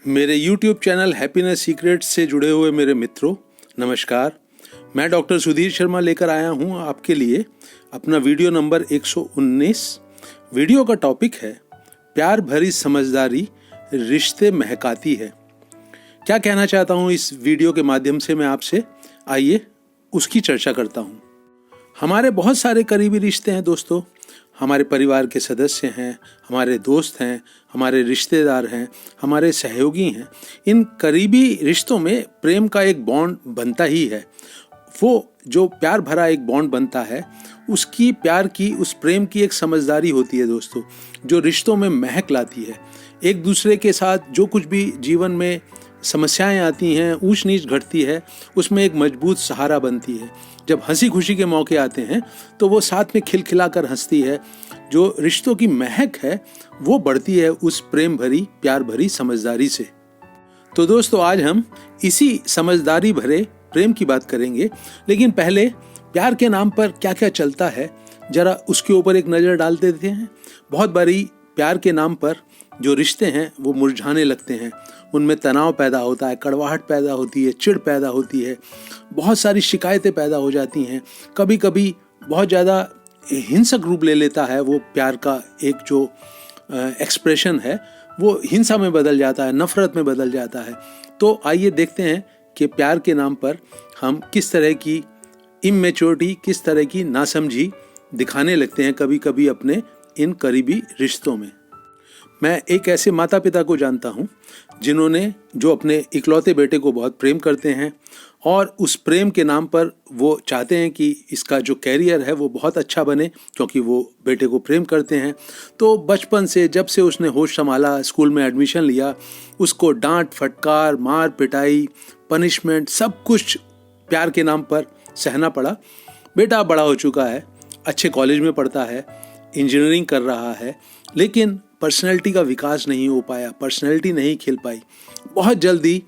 मेरे YouTube channel happiness secrets से जुड़े हुए मेरे मित्रों, नमस्कार। मैं डॉक्टर सुधीर शर्मा लेकर आया हूं आपके लिए अपना वीडियो नंबर 119। वीडियो का टॉपिक है प्यार भरी समझदारी रिश्ते महकाती है। क्या कहना चाहता हूं इस वीडियो के माध्यम से मैं आपसे, आइए उसकी चर्चा करता हूं। हमारे बहुत सारे करीबी रिश्ते हैं दोस्तों, हमारे परिवार के सदस्य हैं, हमारे दोस्त हैं, हमारे रिश्तेदार हैं, हमारे सहयोगी हैं। इन करीबी रिश्तों में प्रेम का एक बॉन्ड बनता ही है। वो जो प्यार भरा एक बॉन्ड बनता है, उसकी प्यार की, उस प्रेम की एक समझदारी होती है दोस्तों, जो रिश्तों में महक लाती है। एक दूसरे के साथ जो कुछ भी जीवन में समस्याएं आती हैं, ऊंच नीच घटती है, उसमें एक मजबूत सहारा बनती है। जब हंसी खुशी के मौके आते हैं तो वो साथ में खिलखिलाकर हंसती है। जो रिश्तों की महक है वो बढ़ती है उस प्रेम भरी, प्यार भरी समझदारी से। तो दोस्तों, आज हम इसी समझदारी भरे प्रेम की बात करेंगे, लेकिन पहले प्यार के नाम पर क्या क्या चलता है जरा उसके ऊपर एक नज़र डाल देते हैं। बहुत बारी प्यार के नाम पर जो रिश्ते हैं वो मुरझाने लगते हैं, उनमें तनाव पैदा होता है, कड़वाहट पैदा होती है, चिढ़ पैदा होती है, बहुत सारी शिकायतें पैदा हो जाती हैं। कभी कभी बहुत ज़्यादा हिंसक रूप ले लेता है वो प्यार का एक जो एक्सप्रेशन है, वो हिंसा में बदल जाता है, नफरत में बदल जाता है। तो आइए देखते हैं कि प्यार के नाम पर हम किस तरह की इमेच्योरिटी, किस तरह की नासमझी दिखाने लगते हैं कभी कभी अपने इन करीबी रिश्तों में। मैं एक ऐसे माता पिता को जानता हूँ जो अपने इकलौते बेटे को बहुत प्रेम करते हैं और उस प्रेम के नाम पर वो चाहते हैं कि इसका जो कैरियर है वो बहुत अच्छा बने, क्योंकि वो बेटे को प्रेम करते हैं। तो बचपन से, जब से उसने होश संभाला, स्कूल में एडमिशन लिया, उसको डांट फटकार, मार पिटाई, पनिशमेंट, सब कुछ प्यार के नाम पर सहना पड़ा। बेटा बड़ा हो चुका है, अच्छे कॉलेज में पढ़ता है, इंजीनियरिंग कर रहा है, लेकिन पर्सनैलिटी का विकास नहीं हो पाया, पर्सनैलिटी नहीं खिल पाई। बहुत जल्दी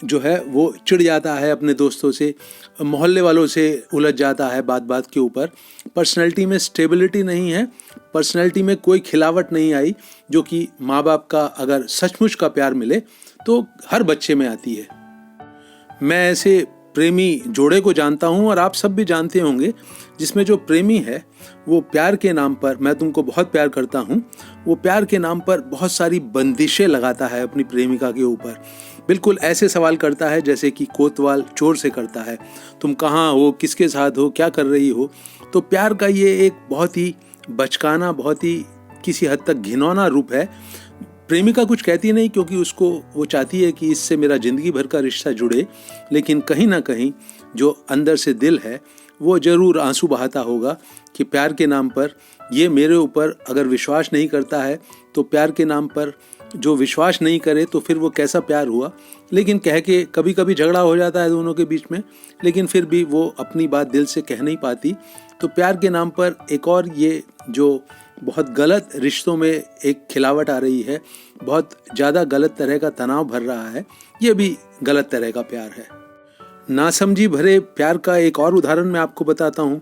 जो है वो चिढ़ जाता है अपने दोस्तों से, मोहल्ले वालों से उलझ जाता है बात बात के ऊपर। पर्सनैलिटी में स्टेबिलिटी नहीं है, पर्सनैलिटी में कोई खिलावट नहीं आई, जो कि माँ बाप का अगर सचमुच का प्यार मिले तो हर बच्चे में आती है। मैं ऐसे प्रेमी जोड़े को जानता हूँ और आप सब भी जानते होंगे, जिसमें जो प्रेमी है वो प्यार के नाम पर, मैं तुमको बहुत प्यार करता हूँ, वो प्यार के नाम पर बहुत सारी बंदिशें लगाता है अपनी प्रेमिका के ऊपर। बिल्कुल ऐसे सवाल करता है जैसे कि कोतवाल चोर से करता है, तुम कहाँ हो, किसके साथ हो, क्या कर रही हो। तो प्यार का ये एक बहुत ही बचकाना, बहुत ही किसी हद तक घिनौना रूप है। प्रेमिका कुछ कहती नहीं, क्योंकि उसको वो चाहती है कि इससे मेरा जिंदगी भर का रिश्ता जुड़े, लेकिन कहीं ना कहीं जो अंदर से दिल है वो जरूर आंसू बहाता होगा कि प्यार के नाम पर ये मेरे ऊपर अगर विश्वास नहीं करता है, तो प्यार के नाम पर जो विश्वास नहीं करे तो फिर वो कैसा प्यार हुआ। लेकिन कह के कभी कभी झगड़ा हो जाता है दोनों के बीच में, लेकिन फिर भी वो अपनी बात दिल से कह नहीं पाती। तो प्यार के नाम पर एक और ये जो बहुत गलत रिश्तों में एक खिलावट आ रही है, बहुत ज़्यादा गलत तरह का तनाव भर रहा है, ये भी गलत तरह का प्यार है। नासमझी भरे प्यार का एक और उदाहरण मैं आपको बताता हूँ।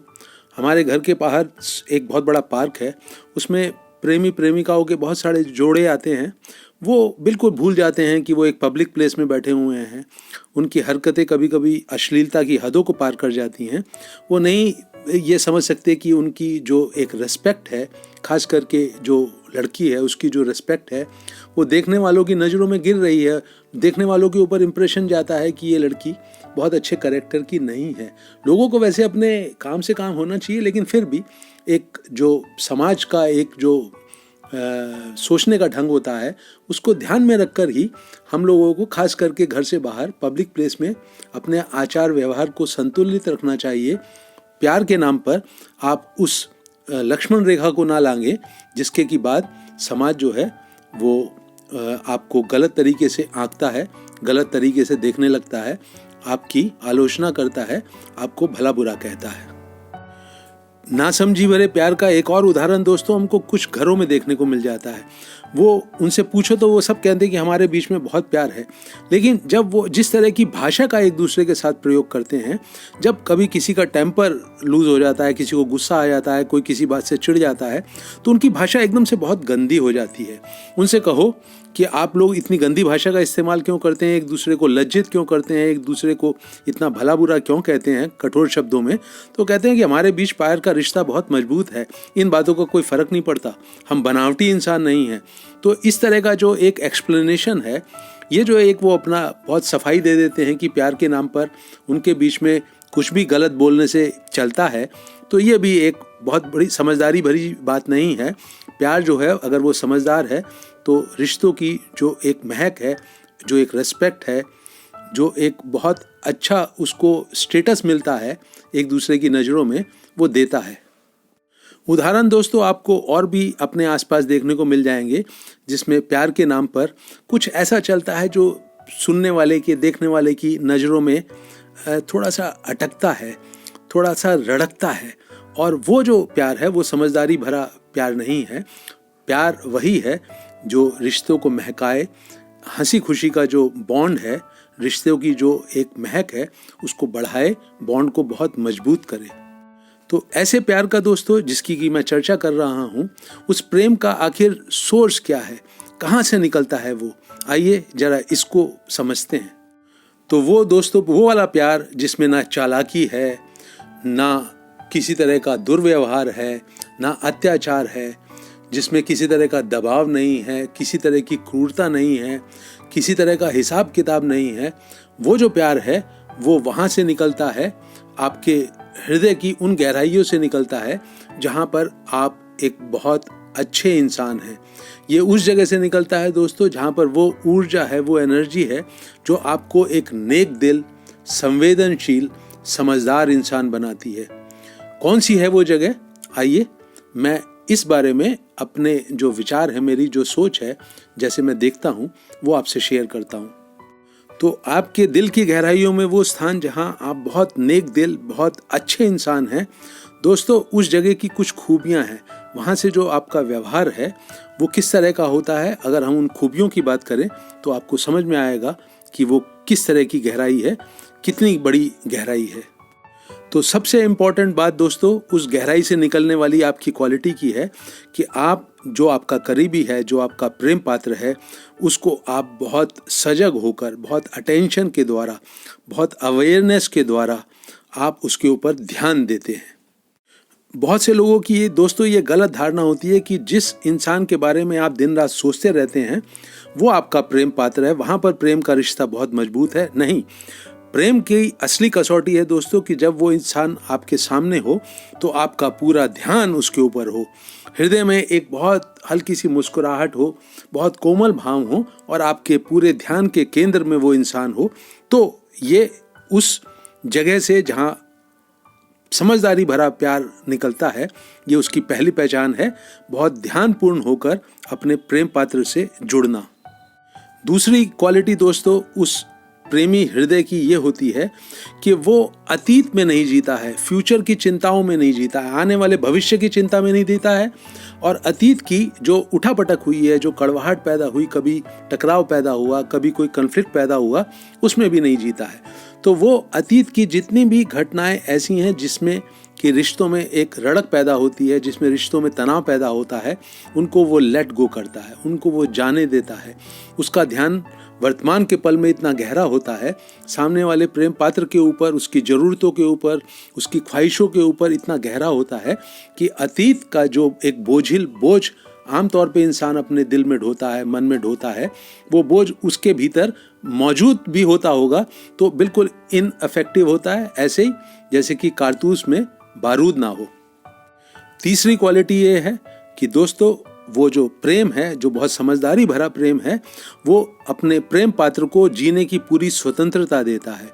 हमारे घर के बाहर एक बहुत बड़ा पार्क है, उसमें प्रेमी प्रेमिकाओं के बहुत सारे जोड़े आते हैं। वो बिल्कुल भूल जाते हैं कि वो एक पब्लिक प्लेस में बैठे हुए हैं। उनकी हरकतें कभी कभी अश्लीलता की हदों को पार कर जाती हैं। वो नहीं ये समझ सकते कि उनकी जो एक रिस्पेक्ट है, खास करके जो लड़की है उसकी जो रिस्पेक्ट है वो देखने वालों की नज़रों में गिर रही है। देखने वालों के ऊपर इम्प्रेशन जाता है कि ये लड़की बहुत अच्छे कैरेक्टर की नहीं है। लोगों को वैसे अपने काम से काम होना चाहिए, लेकिन फिर भी एक जो समाज का एक जो सोचने का ढंग होता है, उसको ध्यान में रखकर ही हम लोगों को खास करके घर से बाहर पब्लिक प्लेस में अपने आचार व्यवहार को संतुलित रखना चाहिए। प्यार के नाम पर आप उस लक्ष्मण रेखा को ना लांगे जिसके की बाद समाज जो है वो आपको गलत तरीके से आंकता है, गलत तरीके से देखने लगता है, आपकी आलोचना करता है, आपको भला बुरा कहता है। नासमझी भरे प्यार का एक और उदाहरण दोस्तों हमको कुछ घरों में देखने को मिल जाता है। वो उनसे पूछो तो वो सब कहते हैं कि हमारे बीच में बहुत प्यार है, लेकिन जब वो जिस तरह की भाषा का एक दूसरे के साथ प्रयोग करते हैं, जब कभी किसी का टेम्पर लूज हो जाता है, किसी को गुस्सा आ जाता है, कोई किसी बात से चिढ़ जाता है, तो उनकी भाषा एकदम से बहुत गंदी हो जाती है। उनसे कहो कि आप लोग इतनी गंदी भाषा का इस्तेमाल क्यों करते हैं, एक दूसरे को लज्जित क्यों करते हैं, एक दूसरे को इतना भला बुरा क्यों कहते हैं कठोर शब्दों में। तो कहते हैं कि हमारे बीच प्यार का रिश्ता बहुत मजबूत है, इन बातों का कोई फ़र्क नहीं पड़ता, हम बनावटी इंसान नहीं हैं। तो इस तरह का जो एक एक्सप्लेनेशन है, ये जो एक वो अपना बहुत सफाई दे देते हैं कि प्यार के नाम पर उनके बीच में कुछ भी गलत बोलने से चलता है, तो ये भी एक बहुत बड़ी समझदारी भरी बात नहीं है। प्यार जो है अगर वो समझदार है तो रिश्तों की जो एक महक है, जो एक रेस्पेक्ट है, जो एक बहुत अच्छा उसको स्टेटस मिलता है एक दूसरे की नज़रों में, वो देता है। उदाहरण दोस्तों आपको और भी अपने आसपास देखने को मिल जाएंगे जिसमें प्यार के नाम पर कुछ ऐसा चलता है जो सुनने वाले के, देखने वाले की नज़रों में थोड़ा सा अटकता है, थोड़ा सा रड़कता है। और वो जो प्यार है वो समझदारी भरा प्यार नहीं है। प्यार वही है जो रिश्तों को महकाए, हंसी खुशी का जो बॉन्ड है, रिश्तों की जो एक महक है उसको बढ़ाए, बॉन्ड को बहुत मजबूत करे। तो ऐसे प्यार का दोस्तों जिसकी कि मैं चर्चा कर रहा हूँ, उस प्रेम का आखिर सोर्स क्या है, कहाँ से निकलता है वो, आइए जरा इसको समझते हैं। तो वो दोस्तों वो वाला प्यार जिसमें ना चालाकी है, ना किसी तरह का दुर्व्यवहार है, ना अत्याचार है, जिसमें किसी तरह का दबाव नहीं है, किसी तरह की क्रूरता नहीं है, किसी तरह का हिसाब किताब नहीं है, वो जो प्यार है वो वहाँ से निकलता है, आपके हृदय की उन गहराइयों से निकलता है जहाँ पर आप एक बहुत अच्छे इंसान हैं। ये उस जगह से निकलता है दोस्तों जहाँ पर वो ऊर्जा है, वो एनर्जी है जो आपको एक नेक दिल, संवेदनशील, समझदार इंसान बनाती है। कौन सी है वो जगह, आइए मैं इस बारे में अपने जो विचार है, मेरी जो सोच है, जैसे मैं देखता हूँ वो आपसे शेयर करता हूँ। तो आपके दिल की गहराइयों में वो स्थान जहाँ आप बहुत नेक दिल, बहुत अच्छे इंसान हैं दोस्तों, उस जगह की कुछ खूबियाँ हैं। वहाँ से जो आपका व्यवहार है वो किस तरह का होता है, अगर हम उन खूबियों की बात करें तो आपको समझ में आएगा कि वो किस तरह की गहराई है, कितनी बड़ी गहराई है। तो सबसे इम्पॉर्टेंट बात दोस्तों उस गहराई से निकलने वाली आपकी क्वालिटी की है कि आप जो आपका करीबी है, जो आपका प्रेम पात्र है, उसको आप बहुत सजग होकर, बहुत अटेंशन के द्वारा, बहुत अवेयरनेस के द्वारा आप उसके ऊपर ध्यान देते हैं। बहुत से लोगों की ये दोस्तों ये गलत धारणा होती है कि जिस इंसान के बारे में आप दिन रात सोचते रहते हैं वो आपका प्रेम पात्र है, वहाँ पर प्रेम का रिश्ता बहुत मजबूत है। नहीं, प्रेम की असली कसौटी है दोस्तों कि जब वो इंसान आपके सामने हो तो आपका पूरा ध्यान उसके ऊपर हो, हृदय में एक बहुत हल्की सी मुस्कुराहट हो, बहुत कोमल भाव हो और आपके पूरे ध्यान के केंद्र में वो इंसान हो। तो ये उस जगह से जहाँ समझदारी भरा प्यार निकलता है, ये उसकी पहली पहचान है, बहुत ध्यानपूर्ण होकर अपने प्रेम पात्र से जुड़ना। दूसरी क्वालिटी दोस्तों उस प्रेमी हृदय की ये होती है कि वो अतीत में नहीं जीता है, फ्यूचर की चिंताओं में नहीं जीता है, आने वाले भविष्य की चिंता में नहीं जीता है, और अतीत की जो उठापटक हुई है, जो कड़वाहट पैदा हुई, कभी टकराव पैदा हुआ, कभी कोई कन्फ्लिक्ट पैदा हुआ, उसमें भी नहीं जीता है। तो वो अतीत की जितनी भी घटनाएं ऐसी हैं जिसमें कि रिश्तों में एक रड़क पैदा होती है, जिसमें रिश्तों में तनाव पैदा होता है, उनको वो लेट गो करता है, उनको वो जाने देता है। उसका ध्यान वर्तमान के पल में इतना गहरा होता है, सामने वाले प्रेम पात्र के ऊपर, उसकी ज़रूरतों के ऊपर, उसकी ख्वाहिशों के ऊपर इतना गहरा होता है कि अतीत का जो एक बोझ आमतौर पे इंसान अपने दिल में ढोता है, मन में ढोता है, वो बोझ उसके भीतर मौजूद भी होता होगा तो बिल्कुल इनअफेक्टिव होता है, ऐसे ही जैसे कि कारतूस में बारूद ना हो। तीसरी क्वालिटी ये है कि दोस्तों वो जो प्रेम है, जो बहुत समझदारी भरा प्रेम है, वो अपने प्रेम पात्र को जीने की पूरी स्वतंत्रता देता है।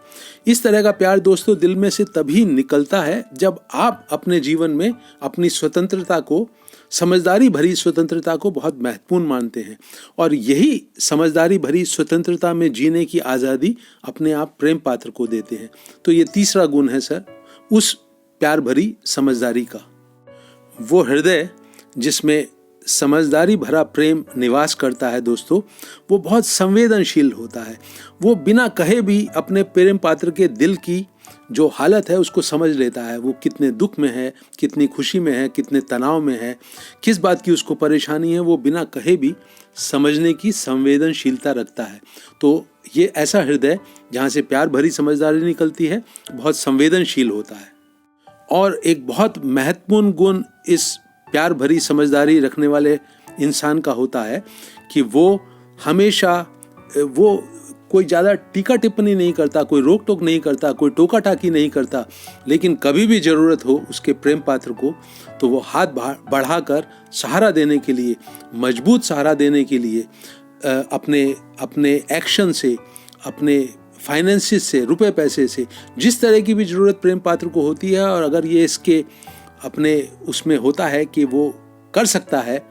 इस तरह का प्यार दोस्तों दिल में से तभी निकलता है जब आप अपने जीवन में अपनी स्वतंत्रता को, समझदारी भरी स्वतंत्रता को बहुत महत्वपूर्ण मानते हैं, और यही समझदारी भरी स्वतंत्रता में जीने की आज़ादी अपने आप प्रेम पात्र को देते हैं। तो ये तीसरा गुण है सर उस प्यार भरी समझदारी का, वो हृदय जिसमें समझदारी भरा प्रेम निवास करता है दोस्तों, वो बहुत संवेदनशील होता है। वो बिना कहे भी अपने प्रेम पात्र के दिल की जो हालत है उसको समझ लेता है। वो कितने दुख में है, कितनी खुशी में है, कितने तनाव में है, किस बात की उसको परेशानी है, वो बिना कहे भी समझने की संवेदनशीलता रखता है। तो ये ऐसा हृदय जहाँ से प्यार भरी समझदारी निकलती है, बहुत संवेदनशील होता है। और एक बहुत महत्वपूर्ण गुण इस प्यार भरी समझदारी रखने वाले इंसान का होता है कि वो हमेशा वो कोई ज़्यादा टीका टिप्पणी नहीं करता, कोई रोक टोक नहीं करता, कोई टोका टाकी नहीं करता, लेकिन कभी भी ज़रूरत हो उसके प्रेम पात्र को तो वो हाथ बढ़ाकर सहारा देने के लिए, मजबूत सहारा देने के लिए अपने एक्शन से, अपने फाइनेंसिस से, रुपए पैसे से, जिस तरह की भी ज़रूरत प्रेम पात्र को होती है, और अगर ये इसके अपने उसमें होता है कि वो कर सकता है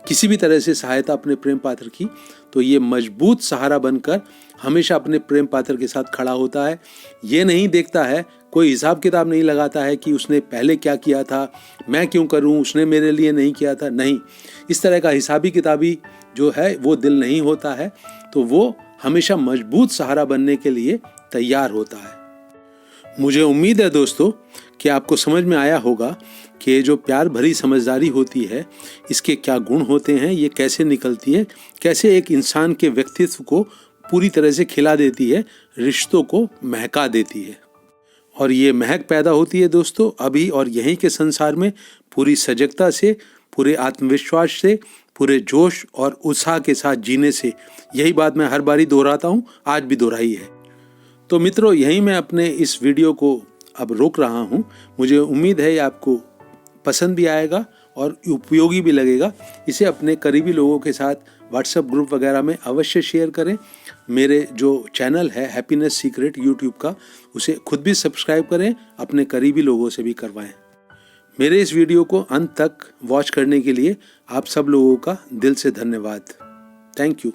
किसी भी तरह से सहायता अपने प्रेम पात्र की, तो ये मजबूत सहारा बनकर हमेशा अपने प्रेम पात्र के साथ खड़ा होता है। ये नहीं देखता है, कोई हिसाब किताब नहीं लगाता है कि उसने पहले क्या किया था, मैं क्यों करूं, उसने मेरे लिए नहीं किया था। नहीं, इस तरह का हिसाबी किताबी जो है वो दिल नहीं होता है। तो वो हमेशा मजबूत सहारा बनने के लिए तैयार होता है। मुझे उम्मीद है दोस्तों कि आपको समझ में आया होगा कि ये जो प्यार भरी समझदारी होती है, इसके क्या गुण होते हैं, ये कैसे निकलती है, कैसे एक इंसान के व्यक्तित्व को पूरी तरह से खिला देती है, रिश्तों को महका देती है। और ये महक पैदा होती है दोस्तों अभी और यहीं के संसार में पूरी सजगता से, पूरे आत्मविश्वास से, पूरे जोश और उत्साह के साथ जीने से। यही बात मैं हर बारी दोहराता हूँ, आज भी दोहराई है। तो मित्रों, यहीं मैं अपने इस वीडियो को अब रोक रहा हूँ। मुझे उम्मीद है ये आपको पसंद भी आएगा और उपयोगी भी लगेगा। इसे अपने करीबी लोगों के साथ व्हाट्सएप ग्रुप वगैरह में अवश्य शेयर करें। मेरे जो चैनल है हैप्पीनेस सीक्रेट यूट्यूब का, उसे खुद भी सब्सक्राइब करें, अपने करीबी लोगों से भी करवाएं। मेरे इस वीडियो को अंत तक वॉच करने के लिए आप सब लोगों का दिल से धन्यवाद। Thank you.